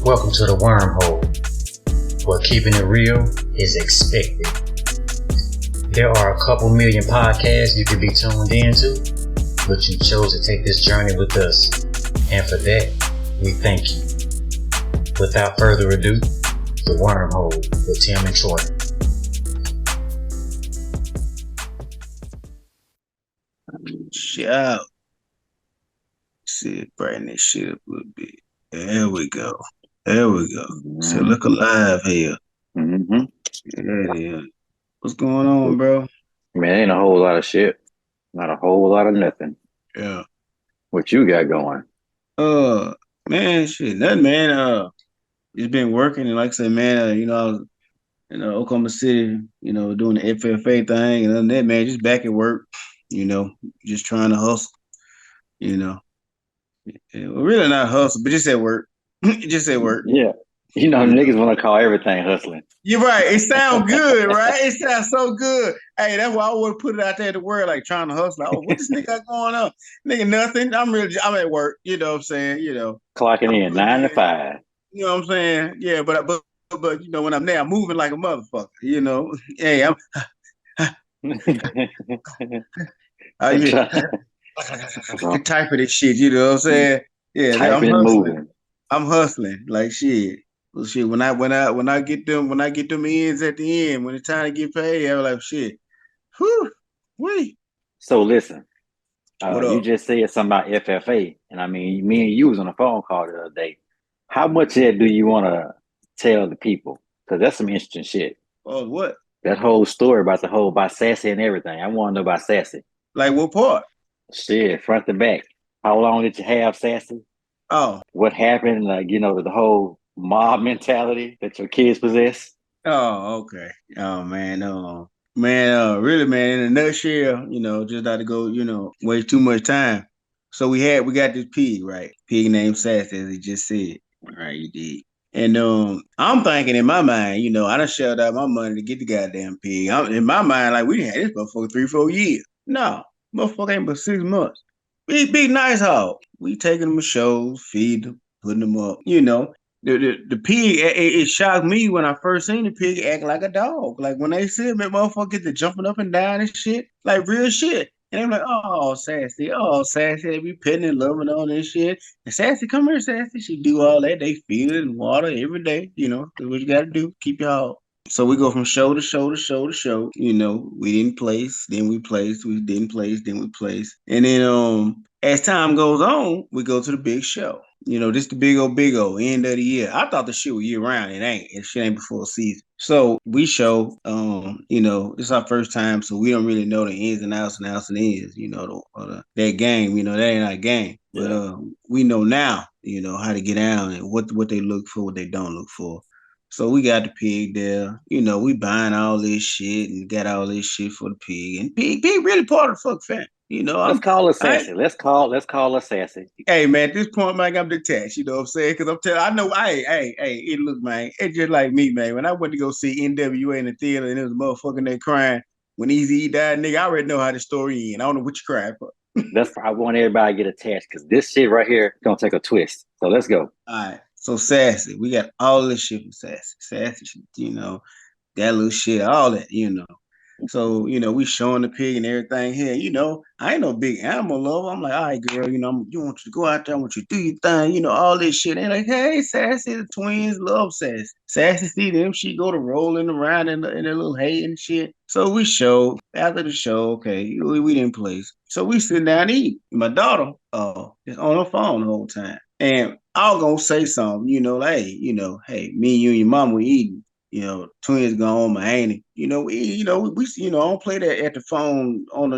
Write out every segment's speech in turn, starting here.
Welcome to the Wormhole, where keeping it real is expected. There are a couple million podcasts you could be tuned into, but you chose to take this journey with us, and for that, we thank you. Without further ado, the Wormhole with Tim and Troy. Shout. See it, brighten this shit up a little bit. There we go. So look alive here. Mm-hmm. Yeah, it is. What's going on, bro? Man, ain't a whole lot of shit. Not a whole lot of nothing. Yeah. What you got going? Man, shit, nothing, man. Just been working, and like I said, man, I was in Oklahoma City, doing the FFA thing, and other than that, man, just back at work, just trying to hustle, Yeah, well, really not hustle, but just at work. Just at work. Yeah. Niggas want to call everything hustling. You're right. It sounds good, right? It sounds so good. Hey, that's why I would put it out there in the world, like trying to hustle. Oh, what this nigga got going on? Nigga, nothing. I'm at work. You know what I'm saying? Clocking in 9 to 5. You know what I'm saying? Yeah, but when I'm there, I'm moving like a motherfucker. Hey, I'm typing this shit. You know what I'm saying? Yeah, typing and moving. I'm hustling like shit. Well, shit. When I get them ends at the end, when it's time to get paid, I'm like shit. Whew, wait. So listen, What you up? just said something about FFA, and I mean, me and you was on a phone call the other day. How much of that do you want to tell the people? Because that's some interesting shit. Oh, what? That whole story about Sassy and everything. I want to know about Sassy. Like what part? Shit, front to back. How long did you have Sassy? Oh. What happened? The whole mob mentality that your kids possess. Oh, okay. Oh man, really, man. In a nutshell, just not to go, waste too much time. So we got this pig, right? Pig named Sassy, as he just said. Right, you did. And I'm thinking in my mind, I done shelled out my money to get the goddamn pig. In my mind, like we didn't have this motherfucker 3-4 years. No, motherfucker ain't but 6 months. Big nice hog. We taking them to shows, feed them, putting them up. The pig, it shocked me when I first seen the pig act like a dog. Like when they see him, that motherfucker get to jumping up and down and shit, like real shit. And I'm like, oh, Sassy, they be petting and loving on this shit. And Sassy, come here, Sassy. She do all that. They feed it and water every day, that's what you got to do. Keep y'all. So we go from show to show to show to show. We didn't place, then we placed, we didn't place, then we placed. And then as time goes on, we go to the big show. This the big O end of the year. I thought the shit was year round. It ain't. It shit ain't before season. So we show, this is our first time, so we don't really know the ins and outs and ins, that game, that ain't our game. But we know now, how to get out and what they look for, what they don't look for. So we got the pig there. We buying all this shit and got all this shit for the pig. And pig really part of the fuck family. Let's call her Sassy. Let's call her Sassy. Hey man, at this point, man, I'm detached. You know what I'm saying? Because I'm telling, I know. Hey, it look, man, it's just like me, man. When I went to go see NWA in the theater and there was a motherfucker there crying when Easy died, nigga, I already know how the story ends. I don't know what you crying for. I want everybody to get attached because this shit right here gonna take a twist. So let's go. All right. So Sassy, we got all this shit from Sassy. Sassy, that little shit, all that, So, we showing the pig and everything here. I ain't no big animal lover. I'm like, all right, girl, you want you to go out there, I want you to do your thing, all this shit. And like, hey, Sassy, the twins love Sassy. Sassy see them, she go to rolling around in their little hay and shit. So we show, after the show, okay, we didn't place. So we sit down to eat. My daughter is on her phone the whole time. And I was gonna say something, like, hey, me and you and your mom we eating. Twins go on Miami. We don't play that at the phone on the,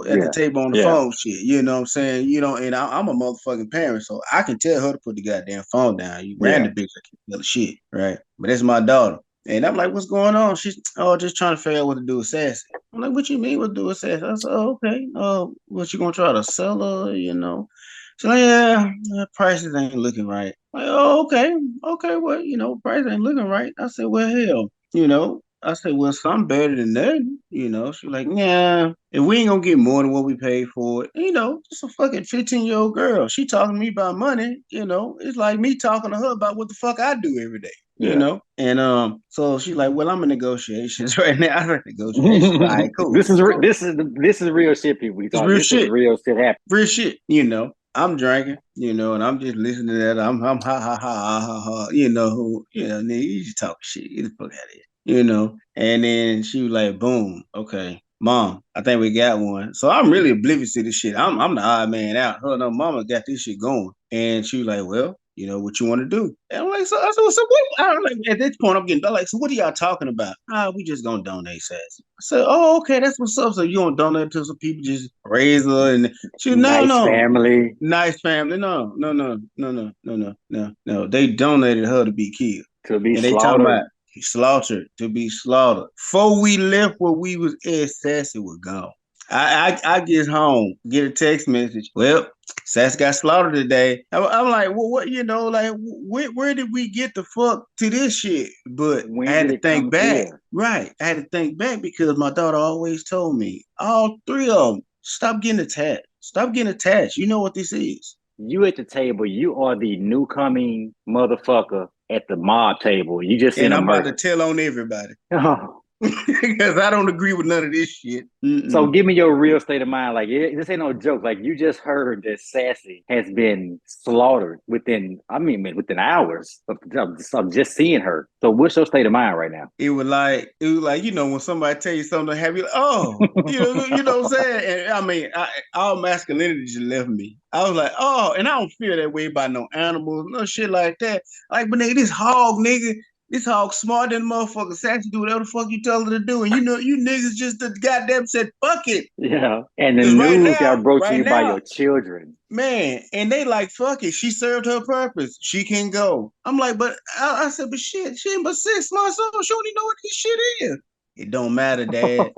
at the table on the phone shit. You know what I'm saying? And I'm a motherfucking parent, so I can tell her to put the goddamn phone down. You ran the bitch like shit, right? But that's my daughter. And I'm like, what's going on? She's just trying to figure out what to do with Sassy. I'm like, what you mean what to do with Sassy? I said, oh, okay. What you gonna try to sell her, So yeah, prices ain't looking right. Like, oh, okay, well, price ain't looking right. I said, well, hell, I said, well, something better than nothing. She's like, yeah, and we ain't gonna get more than what we paid for it. Just a fucking 15-year-old girl. She talking to me about money. It's like me talking to her about what the fuck I do every day. And so she's like, well, I'm in negotiations right now. I'm in negotiations. All right, cool. This is cool. this is real shit, people. It's real shit. Is real shit happening. Real shit. I'm drinking, and I'm just listening to that. I'm ha ha ha ha ha. Nigga, you just talk shit. Get the fuck out of here. And then she was like, boom, okay. Mom, I think we got one. So I'm really oblivious to this shit. I'm the odd man out. Her and her mama got this shit going. And she was like, well, what you want to do? And I'm like, so what? I'm like, at this point, I'm like, so what are y'all talking about? We just gonna donate Sassy. I said, oh, okay, that's what's up. So you gonna donate to some people, just raise her, and she nice family. Nice family. No. They donated her to be killed. To be slaughtered. They talking about slaughtered, to be slaughtered. Before we left where we was at, Sassy was gone. I get home, get a text message. Well, Sass got slaughtered today. I'm like, well, what, where did we get the fuck to this shit? But I had to think back. Right. I had to think back because my daughter always told me, all three of them, stop getting attached. Stop getting attached. You know what this is. You at the table, you are the new coming motherfucker at the mob table. You just and I'm about to tell on everybody. Because I don't agree with none of this shit. Mm-mm. So give me your real state of mind. Like, this ain't no joke. Like, you just heard that Sassy has been slaughtered within hours of just seeing her. So what's your state of mind right now? It was like, when somebody tell you something, have you like, oh, you know what I'm saying? And I mean, all masculinity just left me. I was like, oh, and I don't feel that way about no animals, no shit like that. Like, but nigga, this hog smart than motherfucker. Sassy do whatever the fuck you tell her to do. And you niggas just the goddamn said, fuck it. Yeah. And the news got brought to you by your children. Man, and they like, fuck it. She served her purpose. She can go. I'm like, but I said, but shit, she ain't but 6 months old. She don't even know what this shit is. It don't matter, Dad.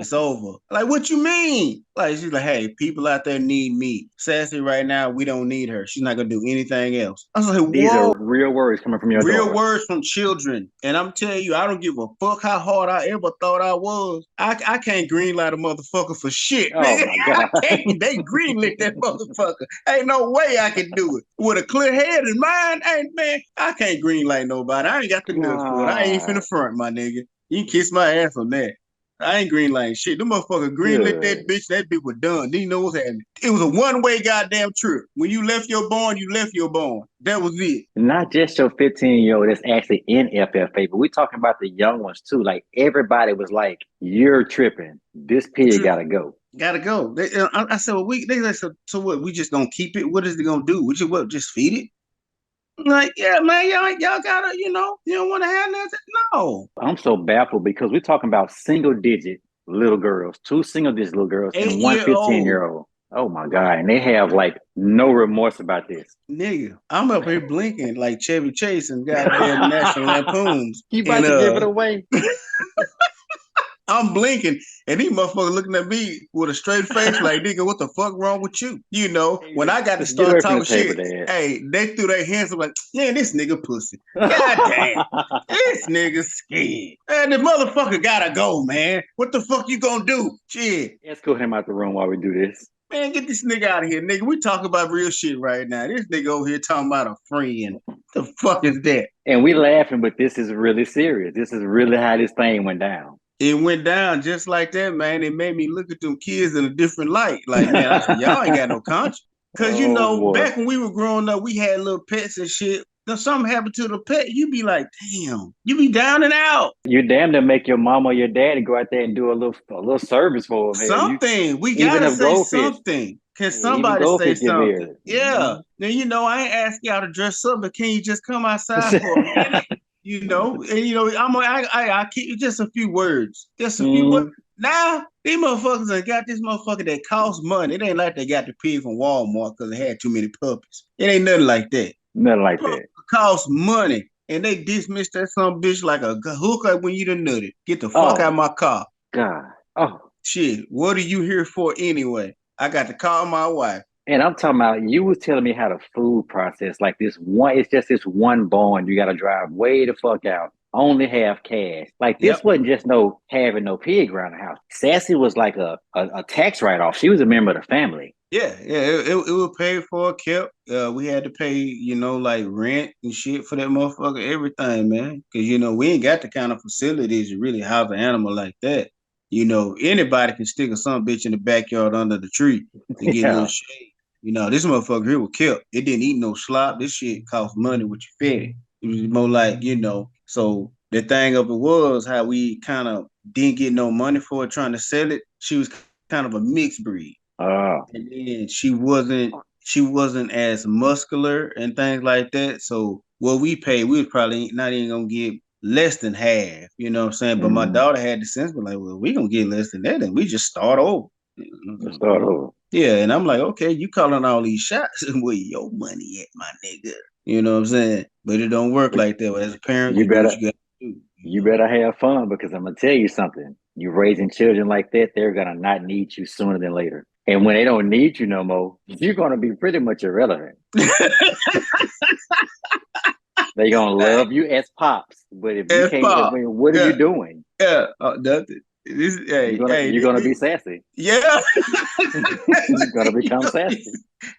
It's over. Like, what you mean? Like, she's like, hey, people out there need me. Sassy right now, we don't need her. She's not going to do anything else. I was like, whoa. These are real words coming from your daughter. Real words from children. And I'm telling you, I don't give a fuck how hard I ever thought I was. I can't greenlight a motherfucker for shit, man. Oh, my God. They greenlit that motherfucker. Ain't no way I can do it. With a clear head in mind, man, I can't greenlight nobody. I ain't got the nuts for it. I ain't finna front, my nigga. You can kiss my ass on that. I ain't greenlighting shit. Them motherfuckers greenlit that bitch. That bitch was done. Didn't know what's happening. It was a one-way goddamn trip. When you left your barn, you left your barn. That was it. Not just your 15-year-old that's actually in FFA, but we're talking about the young ones too. Like, everybody was like, you're tripping. This pig gotta go. Gotta go. I said, well, they said, so what? We just gonna keep it? What is it gonna do? We just feed it? Like, yeah, man, y'all gotta, you don't want to have nothing. No. I'm so baffled because we're talking about single-digit little girls, 2 single-digit little girls, and 1 15-year-old. Oh my God. And they have like no remorse about this. Nigga, I'm up here blinking like Chevy Chase and goddamn National Lampoons. You about to give it away? I'm blinking, and these motherfuckers looking at me with a straight face like, nigga, what the fuck wrong with you? When I got to start talking shit, hey, they threw their hands up like, man, this nigga pussy. God damn, this nigga scared. Man, the motherfucker gotta go, man. What the fuck you gonna do? Shit. Let's go him out the room while we do this. Man, get this nigga out of here, nigga. We talking about real shit right now. This nigga over here talking about a friend. What the fuck is that? And we laughing, but this is really serious. This is really how this thing went down. It went down just like that, man. It made me look at them kids in a different light. Like, man, I said, y'all ain't got no conscience. Because, back when we were growing up, we had little pets and shit. If something happened to the pet, you be like, damn. You be down and out. You're damn to make your mom or your daddy go out there and do a little service for them. Something. We got to say something. Can somebody say something? Yeah. Mm-hmm. Now, I ain't asking y'all to dress up, but can you just come outside for a minute? I keep just a few words. Just a few words. Now, these motherfuckers have got this motherfucker that costs money. It ain't like they got the pig from Walmart because they had too many puppies. It ain't nothing like that. Nothing like that. Costs money. And they dismiss that some bitch like a hooker when you done nutted. Get the fuck out of my car. God. Oh. Shit. What are you here for anyway? I got to call my wife. And I'm talking about, you was telling me how the food process, like it's just this one bond you got to drive way the fuck out. only have cash. Like this wasn't just no having no pig around the house. Sassy was like a tax write-off. She was a member of the family. Yeah, it was paid for, kept. We had to pay, like rent and shit for that motherfucker, everything, man. Because we ain't got the kind of facilities to really house an animal like that. Anybody can stick a son bitch in the backyard under the tree to get a little shade. This motherfucker here was kept. It didn't eat no slop. This shit cost money what you fed it. It was more like, so the thing of it was how we kind of didn't get no money for it trying to sell it. She was kind of a mixed breed. And then she wasn't as muscular and things like that. So what we paid, we was probably not even gonna get less than half. You know what I'm saying? But my daughter had the sense, but like, well, we gonna get less than that, and we just start over. Start over. Yeah, and I'm like, okay, you calling all these shots, where your money at, my nigga? You know what I'm saying? But it don't work like that. As a parent, you better do. You better have fun, because I'm gonna tell you something. You raising children like that, they're gonna not need you sooner than later. And when they don't need you no more, you're gonna be pretty much irrelevant. They're gonna love you as pops, but if you can't, what are you doing? Yeah, nothing. You're gonna be sassy. Yeah, you're gonna become sassy.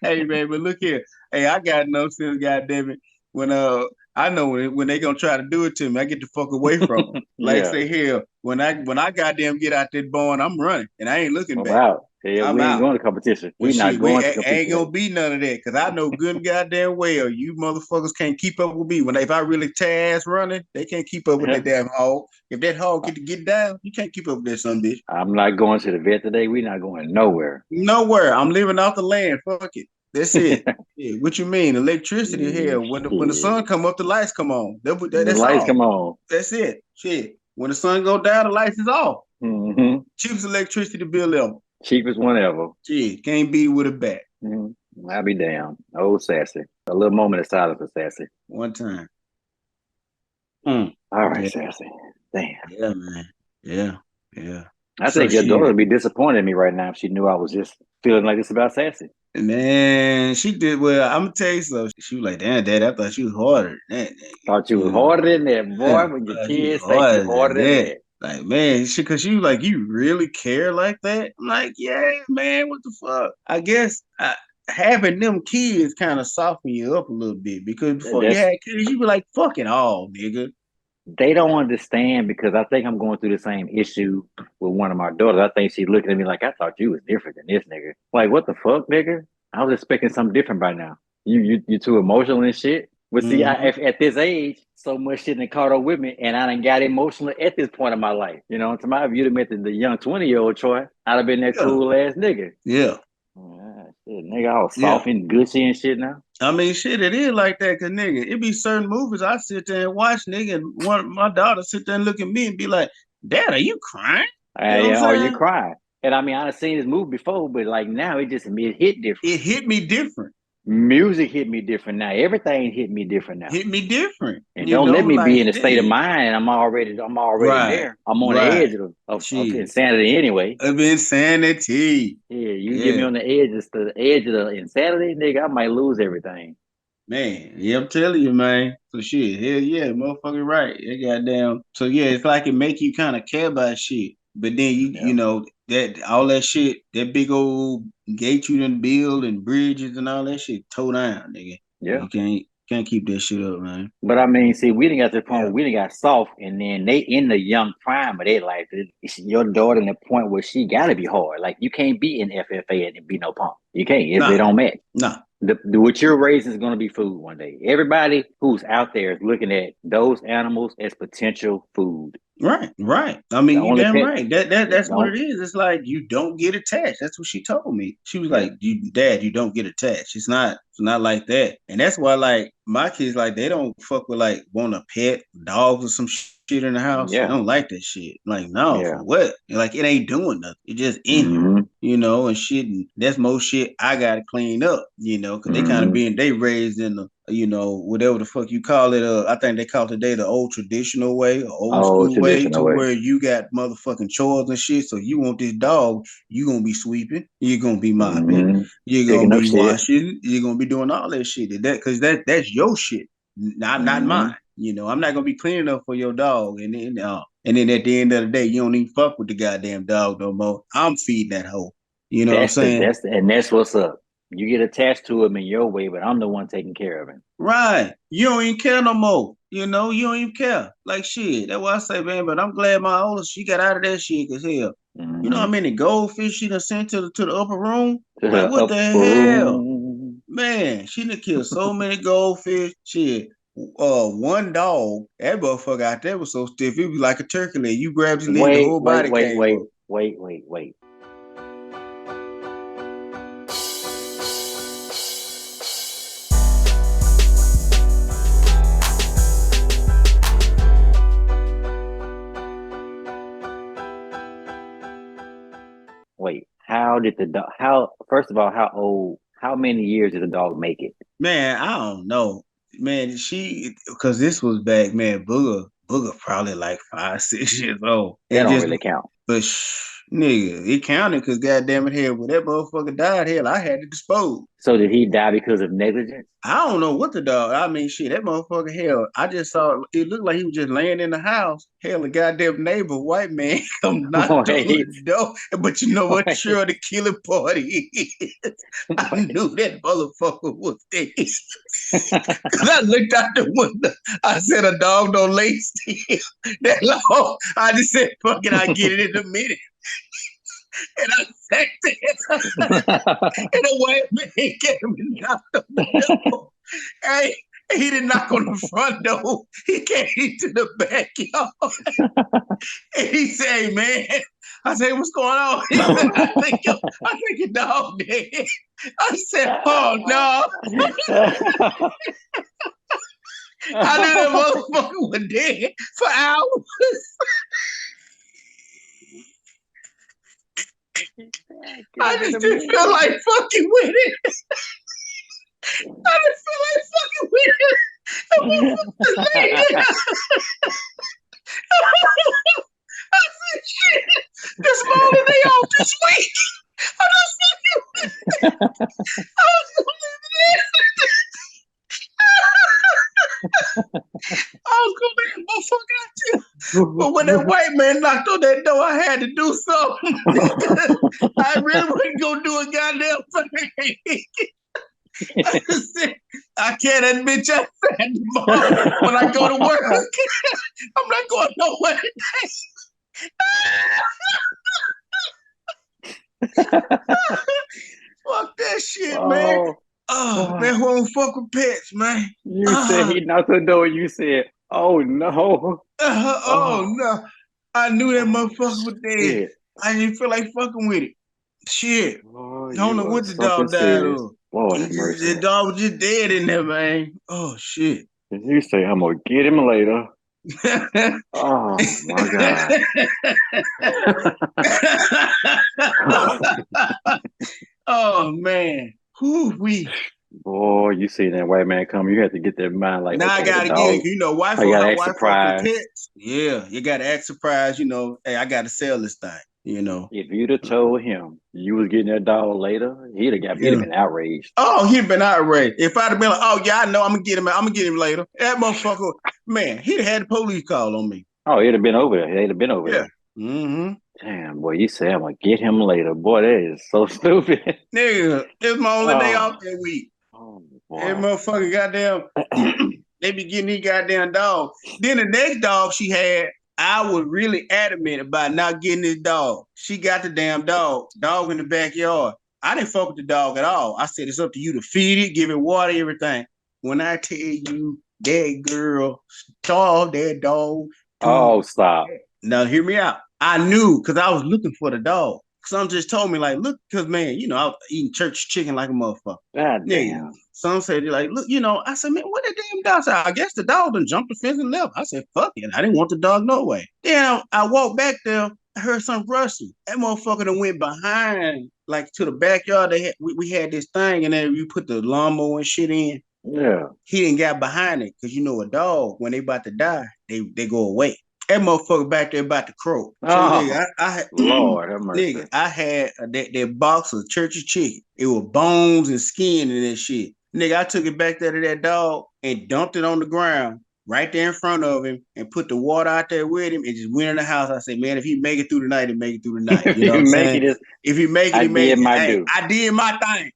Hey man, but look here. Hey, I got no sense, goddamn it. When I know when they gonna try to do it to me, I get the fuck away from them. Like say here, when I goddamn get out that barn, I'm running and I ain't looking back. Wow. Yeah, we ain't going to competition. We not going to competition. Ain't gonna be none of that, because I know good and goddamn well you motherfuckers can't keep up with me. If I really tear ass running, they can't keep up with that damn hog. If that hog get down, you can't keep up with that son bitch. I'm not going to the vet today. We not going nowhere. Nowhere. I'm living off the land. Fuck it. That's it. Yeah, what you mean? Electricity here. When the sun come up, the lights come on. That's the lights come on. That's it. Shit. When the sun go down, the lights is off. Mm-hmm. Cheapest electricity bill ever. Cheapest one ever. Shit, can't beat it with a bat. Mm-hmm. I'll be damn. Old Sassy. A little moment of silence for Sassy. One time. All right, Sassy. Damn. Yeah, man. Yeah. I think your daughter would be disappointed in me right now if she knew I was just feeling like this about Sassy. Man, she did well. I'm gonna tell you something. She was like, "Damn, Dad, I thought you was harder than that." Thought you was harder than that, boy. When your kids say you harder than that. Like, man, because she was like, "You really care like that?" I'm like, "Yeah, man. What the fuck?" I guess having them kids kind of soften you up a little bit, because before you had kids, you be like, "Fuck it all, nigga." They don't understand, because I think I'm going through the same issue with one of my daughters. I think she's looking at me like, I thought you was different than this nigga. Like, what the fuck, nigga? I was expecting something different by now. You too emotional and shit. But see, at this age, so much shit done caught up with me, and I done got emotional at this point in my life. You know, to my view, to met the young 20-year-old Troy, I'd have been that cool ass nigga. Yeah. Shit, nigga, all soft and gushy and shit now. I mean, shit, it is like that, cause nigga, it be certain movies I sit there and watch, nigga, and my daughter sit there and look at me and be like, "Dad, are you crying?" Are you crying? And I mean, I've seen this movie before, but like now it hit different. It hit me different. Music hit me different now. Everything hit me different now. Hit me different. And don't let me be in a state of mind, and I'm already there. I'm on the edge of insanity anyway. Of insanity. Yeah, you get me on the edge of the insanity, nigga, I might lose everything. Man, yeah, I'm telling you, man. So shit, hell yeah, motherfucker right. It goddamn. So yeah, it's like it make you kind of care about shit. But then you know, that all that shit, that big old gate you done build and bridges and all that shit tore down, nigga. Yeah. You can't keep that shit up, man. But I mean, see, we didn't get to the point where we didn't got soft, and then they in the young prime of their life. Your daughter in the point where she gotta be hard. Like, you can't be in FFA and be no punk. You can't. They don't match. Nah. What you're raising is going to be food one day. Everybody who's out there is looking at those animals as potential food. Right. I mean, you damn right. That's what it is. It's like you don't get attached. That's what she told me. She was like, "Dad, you don't get attached. It's not like that." And that's why, like, my kids, like, they don't fuck with, like, want a pet, dogs or some shit in the house. Yeah. They don't like that shit. Like, no, for what? Like, it ain't doing nothing. It just in here, you know, and shit. And that's most shit I gotta clean up, you know, because they kind of they raised in the, you know, whatever the fuck you call it. I think they call it today the old traditional way, or old school way, where you got motherfucking chores and shit. So you want this dog, you gonna be sweeping, you're gonna be mopping, you're gonna be washing, you're gonna be doing all that shit. Because that's your shit, not mine. I'm not gonna be clean enough for your dog. And then at the end of the day, you don't even fuck with the goddamn dog no more. I'm feeding that hoe. You know what I'm saying? That's what's up. You get attached to him in your way, but I'm the one taking care of him. Right. You don't even care no more. You don't even care. Like shit. That's why I say, man, but I'm glad my oldest, she got out of that shit because hell. Mm-hmm. You know how many goldfish she done sent to the upper room? To Like, what the hell? room. Man, she done killed so many goldfish. Shit. One dog, that motherfucker out there was so stiff, it was like a turkey leg. You grabbed his leg, the whole body came up. Wait. Wait, first of all, how many years did the dog make it? Man, I don't know. Man, because this was back, man, Booger probably like 5, 6 years old. That don't really count. But nigga, it counted because goddamn it, hell, when that motherfucker died, hell, I had to dispose. So did he die because of negligence? I don't know what the dog. I mean, shit, that motherfucker, hell, I just saw it looked like he was just laying in the house. Hell, a goddamn neighbor, white man, come knock on the door. But you know what? Sure, the killing party is. I knew that motherfucker was dead. Because I looked out the window. I said, a dog don't lay still that long. I just said, fuck it, I'll get it in a minute. And I sat there. And the white man came and knocked on the door. Hey, he didn't knock on the front door. He came into the backyard. And he said, hey, man. I said, what's going on? He said, I think your dog dead. I said, oh, no. I knew that motherfucker was dead for hours. I just didn't feel like fucking with it. I didn't feel like fucking with it. I said, shit, this morning they off this week. I was fucking with it. I was gonna leave it in. I was gonna leave the motherfucker out there. But when that white man knocked on that door, I had to do something. I really wasn't gonna do a goddamn thing. I can't admit you tomorrow when I go to work. I'm not going nowhere today. Fuck that shit, man. Oh, man, who don't fuck with pets, man? You said he knocked on the door. You said, oh, no. No. I knew that motherfucker was dead. Shit. I didn't feel like fucking with it. Shit. I don't know what the dog died of. The dog was just dead in there, man. Oh, shit. You say, I'm going to get him later. Oh, my God. Oh, man. Whoo-wee. Boy, you see that white man come, you have to get that mind like. Now I gotta get it. Wife pets. Yeah, you gotta act surprised. Hey, I gotta sell this thing. If you'd have told him you was getting that dog later, he'd have been outraged. Oh, he'd been outraged. If I'd have been like, oh yeah, I know, I'm gonna get him later. That motherfucker, man, he'd have had the police call on me. Oh, he'd have been over there. They'd have been over there. Mm-hmm. Damn, boy, you say I'm gonna get him later. Boy, that is so stupid. Nigga, it's my only day off that week. Oh, boy. That motherfucker goddamn, they be getting these goddamn dogs. Then the next dog she had, I was really adamant about not getting this dog. She got the damn dog in the backyard. I didn't fuck with the dog at all. I said, it's up to you to feed it, give it water, everything. When I tell you that girl starved that dog. Oh, stop. Now, hear me out. I knew because I was looking for the dog. Some just told me, like, look, because, man, I was eating church chicken like a motherfucker. God damn. Some said, like, look, I said, man, what that damn dog? I said, I guess the dog done jumped the fence and left. I said, fuck it. I didn't want the dog no way. Then I walked back there. I heard some rustling. That motherfucker done went behind, like, to the backyard. We had this thing, and then you put the lawnmower and shit in. Yeah. He didn't get behind it because, a dog, when they about to die, they go away. That motherfucker back there about to croak. So, nigga, Lord have mercy. Nigga, I had that box of church's chicken. It was bones and skin and that shit. Nigga, I took it back there to that dog and dumped it on the ground right there in front of him and put the water out there with him and just went in the house. I said, man, if he make it through the night, he make it through the night. You know what I'm saying? If he make it, I he make did it. my Hey, due. I did my thing.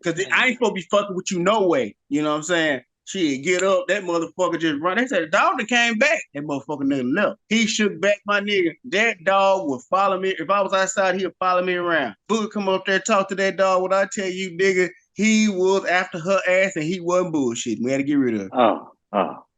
Because I ain't supposed to be fucking with you no way. You know what I'm saying? Shit, get up. That motherfucker just run. They said the dog that came back. That motherfucker nigga left. He shook back my nigga. That dog would follow me. If I was outside, he'd follow me around. Booger come up there, talk to that dog. What I tell you, nigga, he was after her ass and he wasn't bullshit. We had to get rid of it. Oh.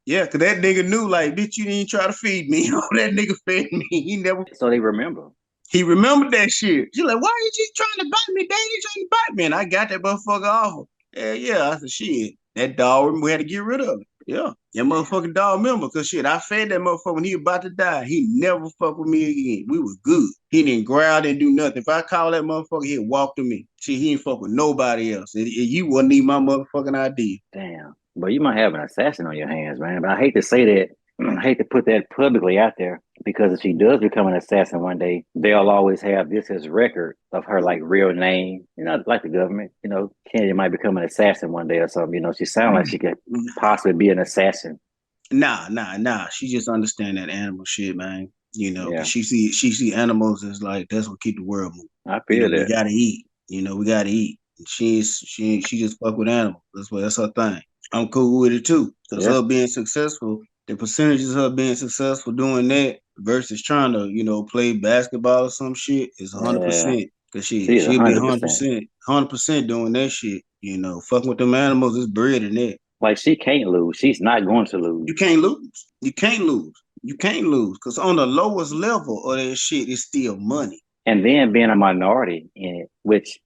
Yeah, because that nigga knew, like, bitch, you didn't try to feed me. That nigga fed me. He never. So they remember. He remembered that shit. She like, why you just trying to bite me, Daddy? You trying to bite me? And I got that motherfucker off. Yeah. I said, shit. That dog, we had to get rid of it. Yeah. That motherfucking dog remember, because shit, I fed that motherfucker when he was about to die. He never fucked with me again. We was good. He didn't growl, didn't do nothing. If I call that motherfucker, he'd walk to me. Shit, he didn't fuck with nobody else. And you wouldn't need my motherfucking idea. Damn. But you might have an assassin on your hands, man. But I hate to say that. I hate to put that publicly out there, because if she does become an assassin one day, they'll always have this as record of her like real name. You know, like the government. You know, Kennedy might become an assassin one day or something. You know, she sounds like she could possibly be an assassin. Nah. She just understand that animal shit, man. You know, Yeah. she see animals as like, that's what keep the world moving. I feel that. We gotta eat. We gotta eat. She just fuck with animals. That's her thing. I'm cool with it too. Because her being successful, the percentages of her being successful doing that versus trying to, play basketball or some shit is 100%. Because she'll be 100% doing that shit. Fucking with them animals is bread in that. Like, she can't lose. She's not going to lose. You can't lose. Because on the lowest level of that shit, it's still money. And then being a minority in it, which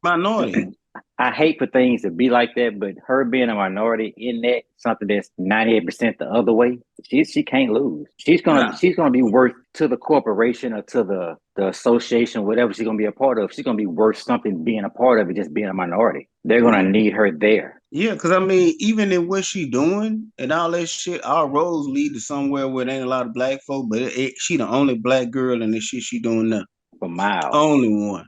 I hate for things to be like that, but her being a minority in that, something that's 98% the other way, she can't lose. She's gonna be worth to the corporation or to the association, whatever she's gonna be a part of. She's gonna be worth something being a part of it, just being a minority. They're gonna need her there. Yeah, because even in what she doing and all that shit, our roads lead to somewhere where there ain't a lot of black folk, but she the only black girl in the shit she doing now. For miles. Only one.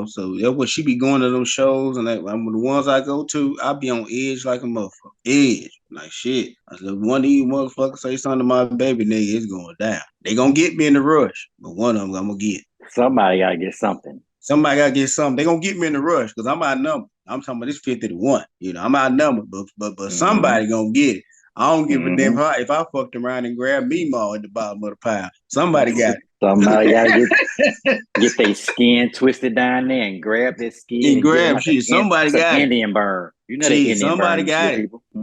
So that's what she be going to them shows, and the ones I go to, I be on edge like a motherfucker. Edge. Like shit. I said, one of these motherfuckers say something to my baby nigga, it's going down. They gonna get me in the rush, but one of them I'm gonna get. Somebody gotta get something. Somebody gotta get something. They gonna get me in the rush because I'm outnumbered. I'm talking about this 50-1. I'm outnumbered, but somebody gonna get it. I don't give a damn if I fucked around and grabbed Meemaw at the bottom of the pile. Somebody got it. Somebody gotta get their skin twisted down there and grab that skin and grab shit. Somebody got Indian burn. You know the Indian somebody burn. Got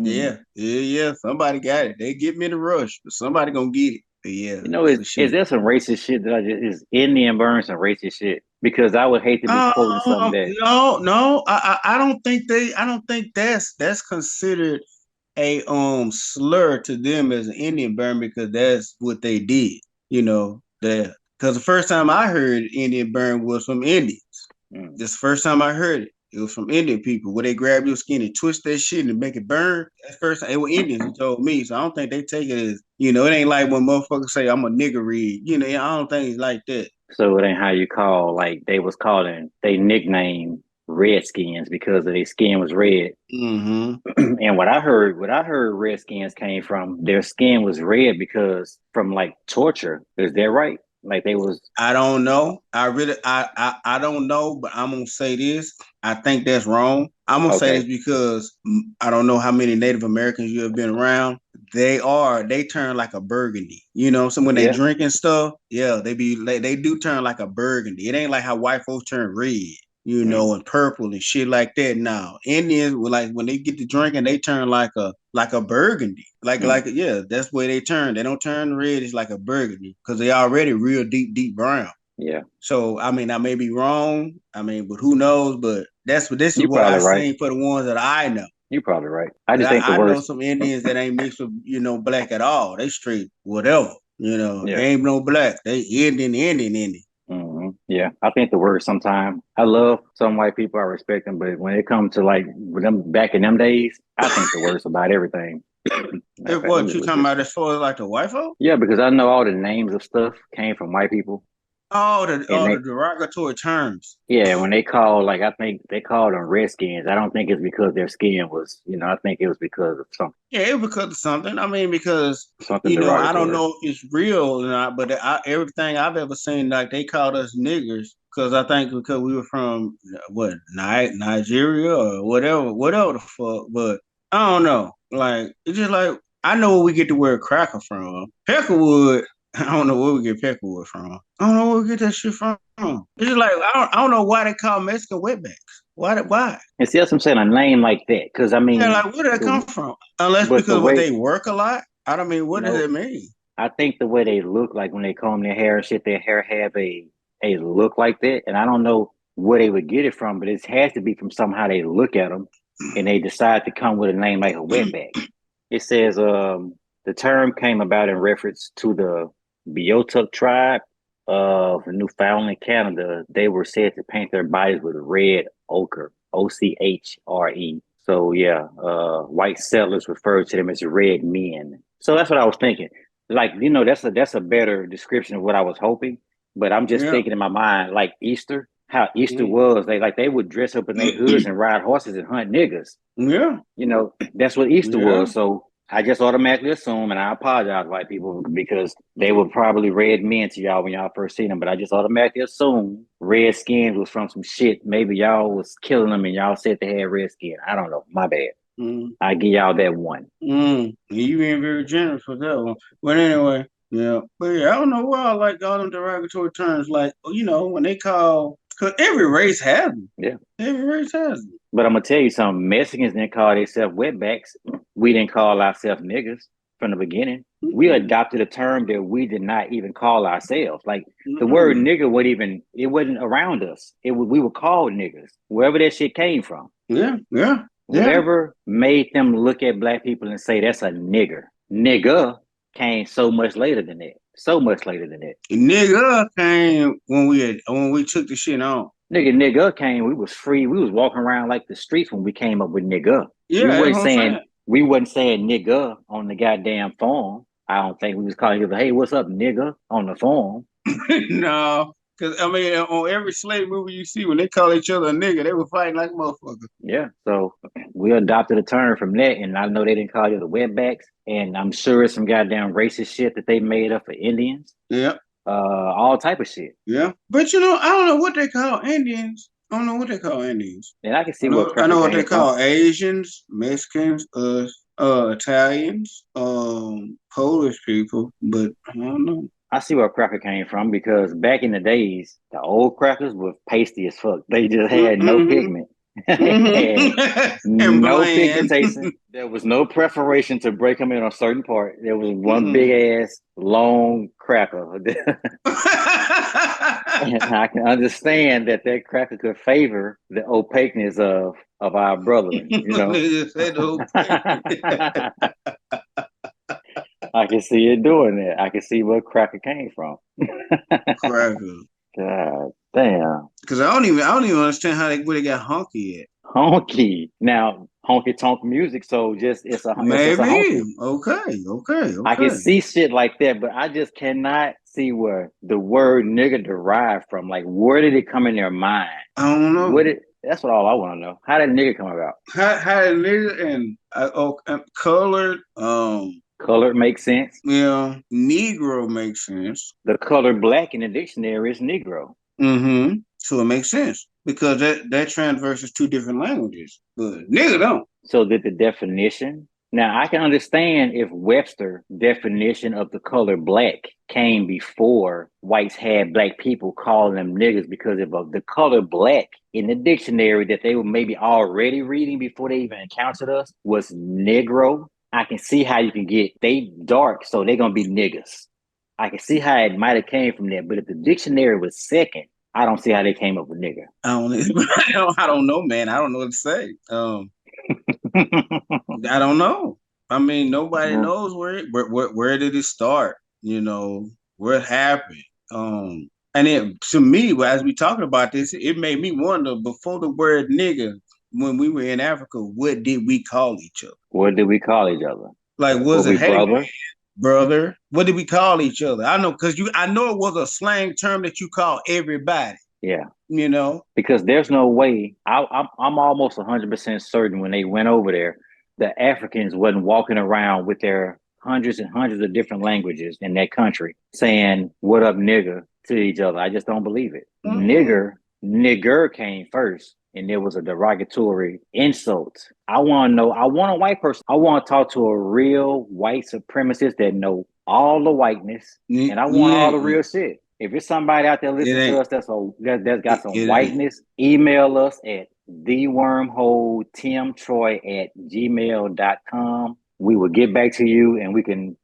it. Yeah. Somebody got it. They get me in the rush, but somebody gonna get it. But yeah. Is there some racist shit that is Indian burn some racist shit? Because I would hate to be quoting something that. No. I don't think that's considered a slur to them as an Indian burn, because that's what they did. Because the first time I heard Indian burn was from Indians. That's the first time I heard it. It was from Indian people, where they grab your skin and twist that shit and make it burn. That's first time. It was Indians who told me, so I don't think they take it as, it ain't like when motherfuckers say I'm a nigger read. I don't think it's like that. So it ain't how you call, like they was calling, they nicknamed Redskins because their skin was red. And what I heard Redskins came from, their skin was red because from like torture. Is that right? Like they was. I don't know. I don't know, but I'm gonna say this. I think that's wrong. I'm gonna say this because I don't know how many Native Americans you have been around. They turn like a burgundy. So when they drink and stuff, they do turn like a burgundy. It ain't like how white folks turn red. And purple and shit like that. Now, Indians, like when they get to drinking, they turn like a burgundy. That's where they turn. They don't turn red. It's like a burgundy because they already real deep brown. Yeah. So I may be wrong. But who knows? But this is what I seen for the ones that I know. You're probably right. I just think I know some Indians that ain't mixed with black at all. They straight whatever. They ain't no black. They Indian. Yeah, I think the word sometimes, I love some white people, I respect them, but when it comes to like them back in them days, I think the worst about everything. What you talking about as far as like the white folk? Yeah, because I know all the names of stuff came from white people. And the derogatory terms. when they call, like, I think they called them Redskins. I don't think it's because their skin was, I think it was because of something. Yeah, it was because of something. I mean, because Something I don't derogatory. know if it's real or not, but everything I've ever seen, like they called us niggers because I think because we were from Nigeria or whatever the fuck. But I don't know. Like it's just like I know where we get the word cracker from. Peckerwood. I don't know where we get Peckerwood from. I don't know where we get that shit from. It's just like I don't know why they call Mexican wetbacks. Why? And see, that's what I'm saying, a name like that. Because, I Yeah, mean, like where did that come from? Unless but the because what way, they work a lot. I don't mean, what does no, it mean? I think the way they look, like when they comb their hair and shit, their hair have a look like that. And I don't know where they would get it from, but it has to be from somehow they look at them and they decide to come with a name like a wetback. It says the term came about in reference to the Beothuk tribe of Newfoundland, Canada. They were said to paint their bodies with red ochre, OCHRE. So yeah, white settlers referred to them as red men. So that's what I was thinking. Like, that's a better description of what I was hoping. But I'm just Yeah. thinking in my mind, like Easter, how Easter Mm. was. They would dress up in their hoods and ride horses and hunt niggas. Yeah. That's what Easter Yeah. was. So I just automatically assume, and I apologize, white people, because they were probably red men to y'all when y'all first seen them. But I just automatically assume Redskins was from some shit. Maybe y'all was killing them and y'all said they had red skin. I don't know. My bad. I give y'all that one. You being very generous for that one. But anyway, yeah. But yeah, I don't know why I like all them derogatory terms. Like, when they call, because every race has them. Yeah. Every race has them. But I'm going to tell you something. Mexicans didn't call themselves wetbacks. We didn't call ourselves niggas from the beginning. We adopted a term that we did not even call ourselves. Like the word nigga it wasn't around us. We were called niggas, wherever that shit came from. Yeah. Whatever made them look at black people and say that's a nigger. Nigga came so much later than that. So much later than that. Nigga came when we took the shit on. Nigga came. We was free. We was walking around like the streets when we came up with nigga. Yeah, we wasn't saying nigga on the goddamn phone. I don't think we was calling you, hey, what's up, nigga, on the phone. No, because I mean, on every slave movie you see, when they call each other a nigga, they were fighting like motherfuckers. Yeah, so we adopted a term from that, and I know they didn't call you the wetbacks, and I'm sure it's some goddamn racist shit that they made up for Indians. Yeah. All type of shit. Yeah, but I don't know what they call Indians. I don't know what they call Indians. And I can see I know what they call Asians, Mexicans, Italians, Polish people, but I don't know. I see where cracker came from because back in the days, the old crackers were pasty as fuck. They just had no pigment. No pigmentation. There was no preparation to break them in a certain part. There was one big ass long cracker. And I can understand that cracker could favor the opaqueness of our brethren. I can see it doing that. I can see where cracker came from. Cracker. God damn. Because I don't even understand where they got honky at. Honky. Now, honky tonk music, so it's a honky. Okay. I can see shit like that, but I just cannot see where the word nigga derived from. Like, where did it come in their mind? I don't know. That's what all I want to know. How did nigga come about? How did nigga and colored Colored makes sense. Yeah. Negro makes sense. The color black in the dictionary is Negro. So it makes sense because that transverses two different languages, but nigga don't. So that the definition. Now I can understand if Webster definition of the color black came before whites had black people calling them niggas because of the color black in the dictionary that they were maybe already reading before they even encountered us was Negro. I can see how you can get they dark, so they're gonna be niggas. I can see how it might have came from there, but if the dictionary was second, I don't see how they came up with nigga. I don't know, man. I don't know what to say. I don't know. I mean, nobody knows where did it start? Where it happened. And to me, as we talking about this, it made me wonder before the word nigga, when we were in Africa, what did we call each other? What did we call each other? Like, was it hey brother? man? brother. What did we call each other? I know because I know it was a slang term that you call everybody. Yeah. You know, because there's no way. I'm almost 100% certain when they went over there, the Africans wasn't walking around with their hundreds and hundreds of different languages in that country saying "What up, nigga" to each other. I just don't believe it. Nigger came first, and there was a derogatory insult. I want to know. I want a white person. I want to talk to a real white supremacist that know all the whiteness, and I want all the real shit. If it's somebody out there listening to us that's got some whiteness, email us at thewormholetimtroy@gmail.com. We will get back to you and we can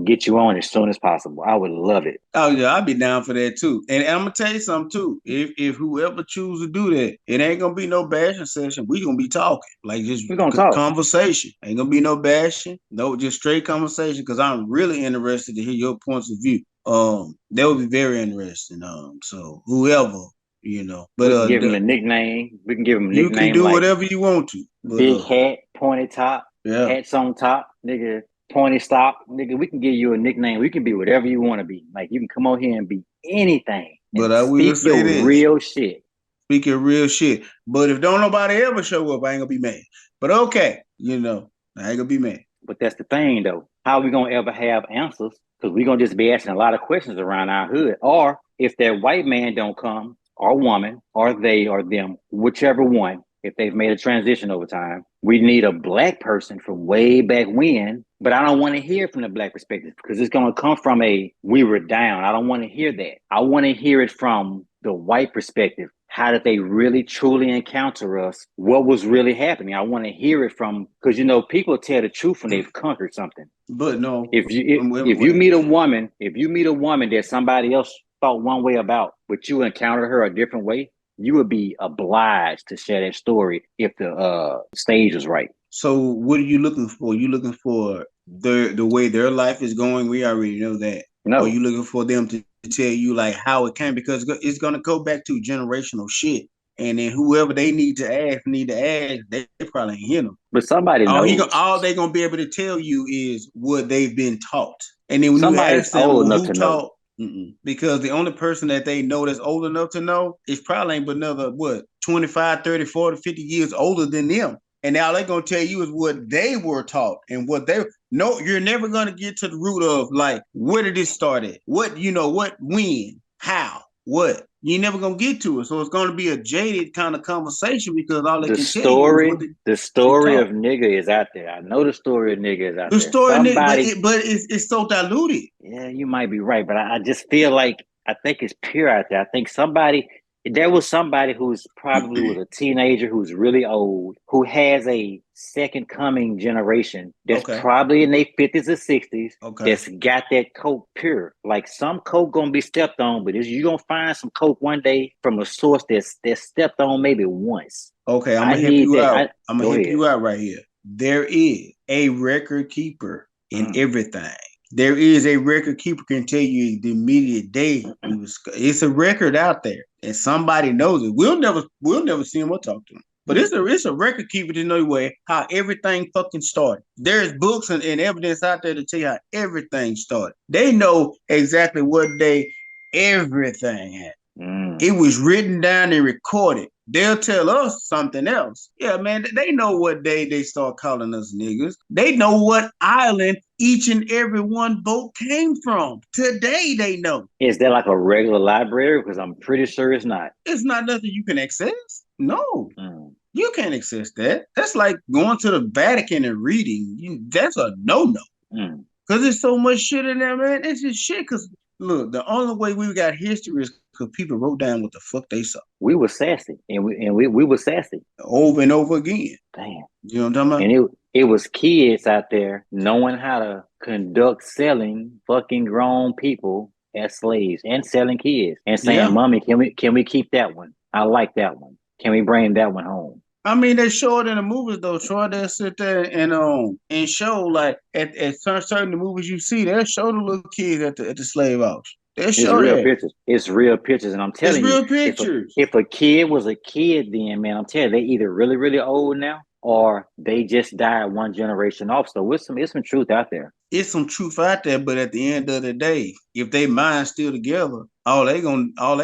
get you on as soon as possible. I would love it. Oh yeah, I'd be down for that too. And I'm gonna tell you something too. If whoever choose to do that, it ain't gonna be no bashing session. We gonna be talking like just conversation. Ain't gonna be no bashing, no just straight conversation. Because I'm really interested to hear your points of view. That would be very interesting. So whoever, you know, but we can give him a nickname. We can give him a nickname. You can do whatever you want to. But, big hat, pointed top, hats on top, nigga. Pointy stop, nigga. We can give you a nickname. We can be whatever you want to be. Like you can come on here and be anything. But I will say this: real shit. Speak your real shit. But if don't nobody ever show up, I ain't gonna be mad. But okay, you know, I ain't gonna be mad. But that's the thing, though. How are we gonna ever have answers? Because we're gonna just be asking a lot of questions around our hood. Or if that white man don't come, or woman, or they or them, whichever one, if they've made a transition over time, we need a black person from way back when. But I don't want to hear from the black perspective because it's going to come from we were down. I don't want to hear that. I want to hear it from the white perspective. How did they really truly encounter us? What was really happening? I want to hear it from, because you know people tell the truth when they've conquered something. But no, if you meet a woman, that somebody else thought one way about, but you encountered her a different way, you would be obliged to share that story if the stage is right. So what are you looking for? You looking for the way their life is going? We already know that. No. Or you looking for them to tell you like how it came? Because it's going to go back to generational shit. And then whoever they need to ask, they probably ain't hear them. But somebody knows. All they're going to be able to tell you is what they've been taught. And then when you ask them who taught, because the only person that they know that's old enough to know is probably ain't but another, 25, 30, 40, 50 years older than them. And now they're going to tell you is what they were taught and what they no, you're never going to get to the root of like, where did it start at? What, when, how, what? You're never going to get to it. So it's going to be a jaded kind of conversation because all they can tell you is the story of nigga is out there. I know the story of nigga is out there. The story of nigga, but it's so diluted. Yeah, you might be right. But I just feel like, I think it's pure out there. I think there was somebody who's probably was a teenager who's really old, who has a second coming generation that's probably in their 50s or 60s that's got that coke pure. Like some coke gonna be stepped on, but you're gonna find some coke one day from a source that's stepped on maybe once. Okay, I'm gonna help you out. I'm gonna help you out right here. There is a record keeper in everything. There is a record keeper can tell you the immediate day it's a record out there and somebody knows it. We'll never see him or talk to him. But it's a record keeper to know how everything fucking started. There's books and evidence out there to tell you how everything started. They know exactly what day everything happened. It was written down and recorded. They'll tell us something else. Yeah, man, they know what day they start calling us niggas. They know what island each and every one boat came from. Today they know. Is that like a regular library? Because I'm pretty sure it's not. It's not nothing you can access. No. You can't access that. That's like going to the Vatican and reading. That's a no-no. Because there's so much shit in there, man. It's just shit. Because look, the only way we got history is because people wrote down what the fuck they saw. We were sassy, and we were sassy over and over again. Damn, you know what I'm talking about? And it was kids out there knowing how to conduct selling fucking grown people as slaves and selling kids and saying, "Mommy, can we keep that one? I like that one. Can we bring that one home?" I mean, they show it in the movies though. Troy, they'll sit there and show like at certain movies you see, they'll show the little kids at the slave auction. They'll show real pictures. It's real pictures, and I'm telling you, real pictures. If a kid was a kid, then man, I'm telling you, they either really really old now or they just died one generation off. So there's some truth out there. it's some truth out there, but at the end of the day, if they mind still together, all they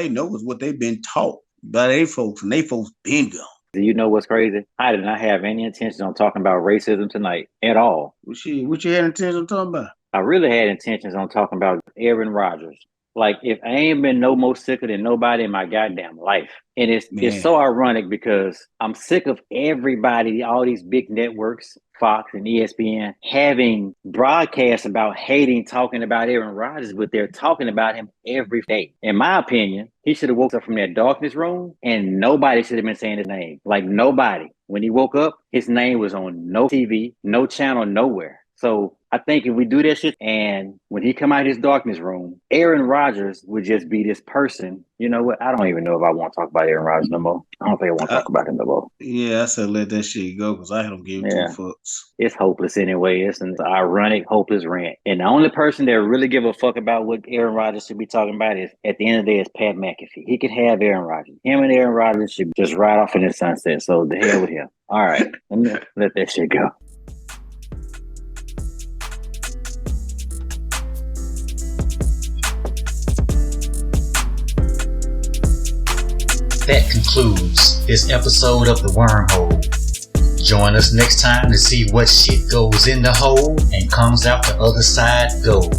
know is what they've been taught by they folks, and they folks been gone. Do you know what's crazy? I did not have any intention on talking about racism tonight at all. What you had intention of talking about? I really had intentions on talking about Aaron Rodgers. Like, if I ain't been no more sicker than nobody in my goddamn life. And it's so ironic because I'm sick of everybody, all these big networks, Fox and ESPN, having broadcasts about hating, talking about Aaron Rodgers, but they're talking about him every day. In my opinion, he should have woke up from that darkness room and nobody should have been saying his name. Like, nobody. When he woke up, his name was on no TV, no channel, nowhere. So I think if we do that shit and when he come out of his darkness room, Aaron Rodgers would just be this person. You know what? I don't even know if I want to talk about Aaron Rodgers no more. I don't think I want to talk about him no more. Yeah, I said let that shit go because I don't give two fucks. It's hopeless anyway. It's an ironic, hopeless rant. And the only person that really give a fuck about what Aaron Rodgers should be talking about is, at the end of the day, is Pat McAfee. He could have Aaron Rodgers. Him and Aaron Rodgers should just ride off in the sunset. So the hell with him. All right, let that shit go. That concludes this episode of the Wormhole. Join us next time to see what shit goes in the hole and comes out the other side gold.